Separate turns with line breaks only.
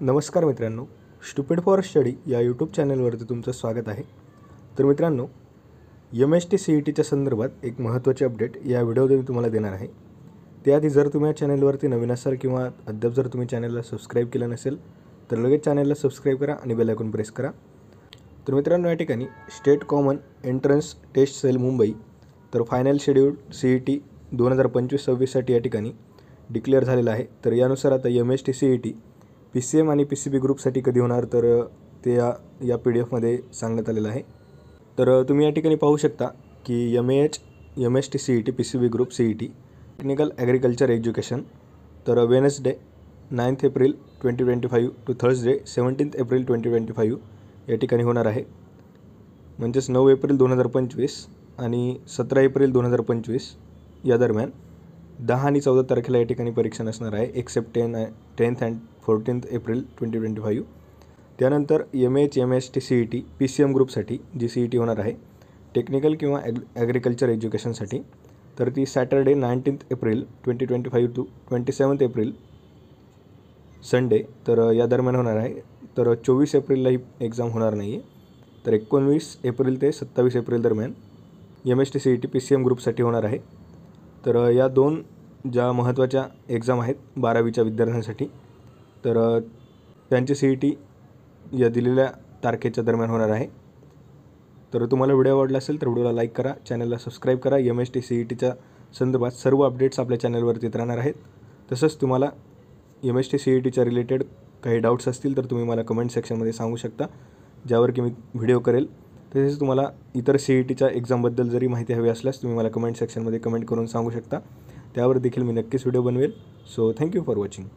नमस्कार मित्रांनो, stupid for study या यूट्यूब चॅनलवरती तुमचं स्वागत आहे। तर मित्रांनो, MST-CETच्या संदर्भात एक महत्त्वाची अपडेट या व्हिडिओमध्ये मी तुम्हाला देणार आहे। त्याआधी जर तुम्ही या चॅनलवरती नवीन असाल किंवा अद्याप जर तुम्ही चॅनलला सबस्क्राईब केलं नसेल तर लगेच चॅनलला सबस्क्राईब करा आणि बेल आयकॉन प्रेस करा। तर मित्रांनो, या ठिकाणी state common entrance test cell Mumbai तर फायनल शेड्यूल CET 2025-26साठी या ठिकाणी डिक्लेअर झालेला आहे। तर यानुसार आता MST-CET PCM आणि PCB ग्रुपसाठी कधी होणार तर ते या PDF मध्ये सांगण्यात आलेलं आहे। तर तुम्ही या ठिकाणी पाहू शकता की MST-CET PCB group CET technical agriculture education तर Wednesday 9 April 2025 to Thursday 17 April 2025 या ठिकाणी होणार आहे। म्हणजेच 9 एप्रिल 2025 आणि 17 एप्रिल 2025 या दरम्यान 10 आणि 14 तारखेला या ठिकाणी परीक्षा नसणार आहे, accept 10th and 14th April 2025। त्यानंतर MST-CET PCM ग्रुपसाठी जी CET होणार आहे टेक्निकल किंवा ॲग्रिकल्चर एज्युकेशनसाठी तर ती Saturday 19th April 2025 to 27th April Sunday तर या दरम्यान होणार आहे। तर 24 एप्रिलला ही एक्झाम होणार नाही आहे, तर 19 एप्रिल ते 27 एप्रिल दरम्यान MST-CET PCM ग्रुपसाठी होणार आहे। तर या दोन ज्या महत्त्वाच्या एक्झाम आहेत 12वीच्या विद्यार्थ्यांसाठी तर त्यांची CET या दिलेल्या तारखेच्या दरम्यान होणार आहे। तर तुम्हाला व्हिडिओ आवडला असेल तर व्हिडिओला लाईक करा, चॅनलला सबस्क्राईब करा। MST-CETच्या संदर्भात सर्व अपडेट्स आपल्या चॅनलवरती येत राहणार आहेत। तसंच तुम्हाला MST-CETच्या रिलेटेड काही डाऊट्स असतील तर तुम्ही मला कमेंट सेक्शनमध्ये सांगू शकता, ज्यावर की मी व्हिडिओ करेल। तसेच तुम्हाला इतर CETच्या एक्झामबद्दल जरी माहिती हवी असल्यास तुम्ही मला कमेंट सेक्शनमध्ये कमेंट करून सांगू शकता, त्यावर देखील मी नक्कीच व्हिडिओ बनवेल। So thank you for watching.